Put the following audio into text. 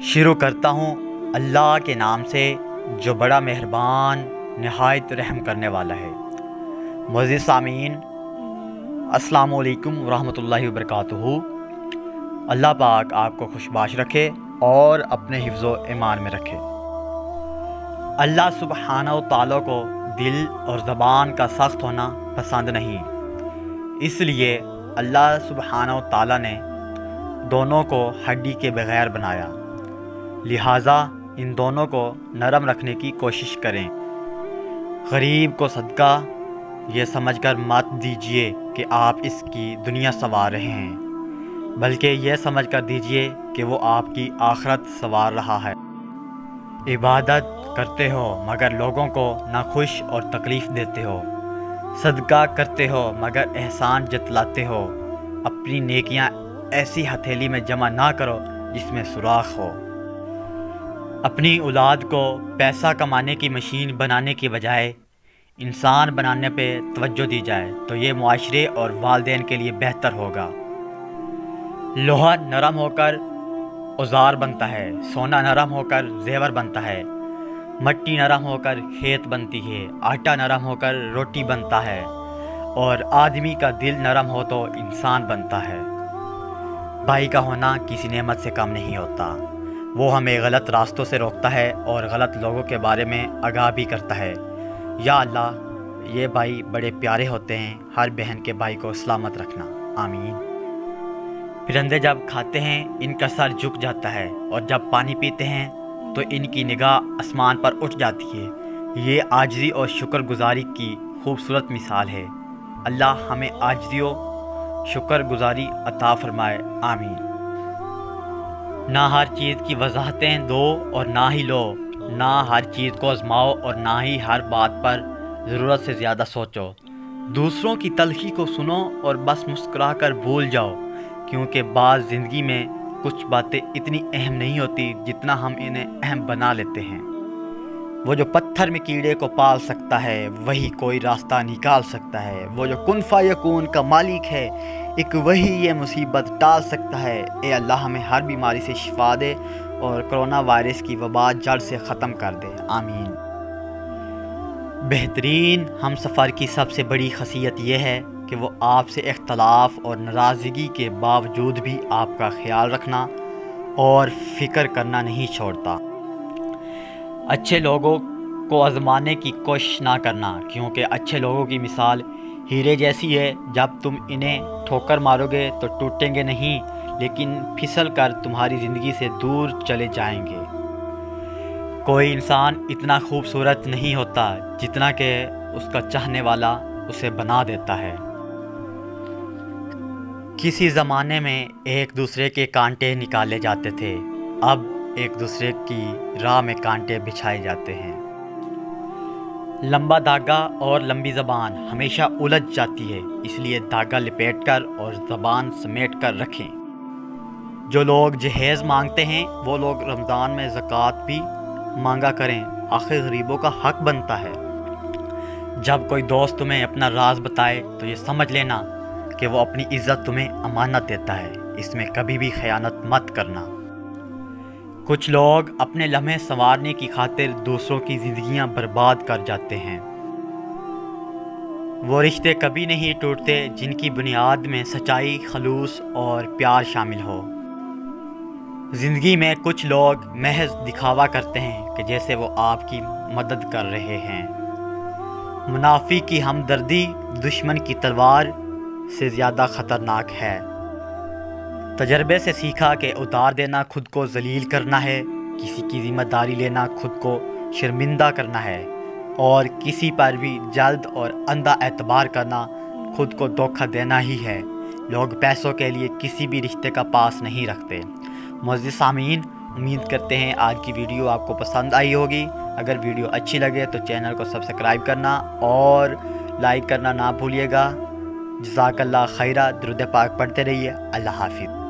شروع کرتا ہوں اللہ کے نام سے جو بڑا مہربان نہایت رحم کرنے والا ہے۔ معزز سامعین، السلام علیکم ورحمۃ اللہ وبرکاتہ۔ اللہ پاک آپ کو خوشباش رکھے اور اپنے حفظ و ایمان میں رکھے۔ اللہ سبحانہ و تعالیٰ کو دل اور زبان کا سخت ہونا پسند نہیں، اس لیے اللہ سبحانہ و تعالیٰ نے دونوں کو ہڈی کے بغیر بنایا، لہٰذا ان دونوں کو نرم رکھنے کی کوشش کریں۔ غریب کو صدقہ یہ سمجھ کر مت دیجیے کہ آپ اس کی دنیا سنوار رہے ہیں، بلکہ یہ سمجھ کر دیجیے کہ وہ آپ کی آخرت سنوار رہا ہے۔ عبادت کرتے ہو مگر لوگوں کو ناخوش اور تکلیف دیتے ہو، صدقہ کرتے ہو مگر احسان جتلاتے ہو، اپنی نیکیاں ایسی ہتھیلی میں جمع نہ کرو جس میں سوراخ ہو۔ اپنی اولاد کو پیسہ کمانے کی مشین بنانے کی بجائے انسان بنانے پہ توجہ دی جائے تو یہ معاشرے اور والدین کے لیے بہتر ہوگا۔ لوہا نرم ہو کر اوزار بنتا ہے، سونا نرم ہو کر زیور بنتا ہے، مٹی نرم ہو کر کھیت بنتی ہے، آٹا نرم ہو کر روٹی بنتا ہے، اور آدمی کا دل نرم ہو تو انسان بنتا ہے۔ بھائی کا ہونا کسی نعمت سے کم نہیں ہوتا، وہ ہمیں غلط راستوں سے روکتا ہے اور غلط لوگوں کے بارے میں آگاہ بھی کرتا ہے۔ یا اللہ، یہ بھائی بڑے پیارے ہوتے ہیں، ہر بہن کے بھائی کو سلامت رکھنا، آمین۔ پرندے جب کھاتے ہیں ان کا سر جھک جاتا ہے، اور جب پانی پیتے ہیں تو ان کی نگاہ آسمان پر اٹھ جاتی ہے۔ یہ عاجزی اور شکر گزاری کی خوبصورت مثال ہے۔ اللہ ہمیں عاجزی و شکر گزاری عطا فرمائے، آمین۔ نہ ہر چیز کی وضاحتیں دو اور نہ ہی لو، نہ ہر چیز کو آزماؤ اور نہ ہی ہر بات پر ضرورت سے زیادہ سوچو۔ دوسروں کی تلخی کو سنو اور بس مسکرا کر بھول جاؤ، کیونکہ بعض زندگی میں کچھ باتیں اتنی اہم نہیں ہوتی جتنا ہم انہیں اہم بنا لیتے ہیں۔ وہ جو پتھر میں کیڑے کو پال سکتا ہے وہی کوئی راستہ نکال سکتا ہے، وہ جو کن فیکون کا مالک ہے ایک وہی یہ مصیبت ٹال سکتا ہے۔ اے اللہ ہمیں ہر بیماری سے شفا دے اور کرونا وائرس کی وبا جڑ سے ختم کر دے، آمین۔ بہترین ہم سفر کی سب سے بڑی خاصیت یہ ہے کہ وہ آپ سے اختلاف اور ناراضگی کے باوجود بھی آپ کا خیال رکھنا اور فکر کرنا نہیں چھوڑتا۔ اچھے لوگوں کو آزمانے کی کوشش نہ کرنا، کیونکہ اچھے لوگوں کی مثال ہیرے جیسی ہے، جب تم انہیں ٹھوکر مارو گے تو ٹوٹیں گے نہیں لیکن پھسل کر تمہاری زندگی سے دور چلے جائیں گے۔ کوئی انسان اتنا خوبصورت نہیں ہوتا جتنا کہ اس کا چاہنے والا اسے بنا دیتا ہے۔ کسی زمانے میں ایک دوسرے کے کانٹے نکالے جاتے تھے، اب ایک دوسرے کی راہ میں کانٹے بچھائے جاتے ہیں۔ لمبا دھاگا اور لمبی زبان ہمیشہ الجھ جاتی ہے، اس لیے دھاگا لپیٹ کر اور زبان سمیٹ کر رکھیں۔ جو لوگ جہیز مانگتے ہیں وہ لوگ رمضان میں زکوٰۃ بھی مانگا کریں، آخر غریبوں کا حق بنتا ہے۔ جب کوئی دوست تمہیں اپنا راز بتائے تو یہ سمجھ لینا کہ وہ اپنی عزت تمہیں امانت دیتا ہے، اس میں کبھی بھی خیانت مت کرنا۔ کچھ لوگ اپنے لمحے سنوارنے کی خاطر دوسروں کی زندگیاں برباد کر جاتے ہیں۔ وہ رشتے کبھی نہیں ٹوٹتے جن کی بنیاد میں سچائی، خلوص اور پیار شامل ہو۔ زندگی میں کچھ لوگ محض دکھاوا کرتے ہیں کہ جیسے وہ آپ کی مدد کر رہے ہیں۔ منافق کی ہمدردی دشمن کی تلوار سے زیادہ خطرناک ہے۔ تجربے سے سیکھا کہ ادھار دینا خود کو ذلیل کرنا ہے، کسی کی ذمہ داری لینا خود کو شرمندہ کرنا ہے، اور کسی پر بھی جلد اور اندھا اعتبار کرنا خود کو دھوکہ دینا ہی ہے۔ لوگ پیسوں کے لیے کسی بھی رشتے کا پاس نہیں رکھتے۔ معزز سامعین، امید کرتے ہیں آج کی ویڈیو آپ کو پسند آئی ہوگی۔ اگر ویڈیو اچھی لگے تو چینل کو سبسکرائب کرنا اور لائک کرنا نہ بھولیے گا۔ جزاک اللہ خیرہ، درود پاک پڑھتے رہیے۔ اللہ حافظ۔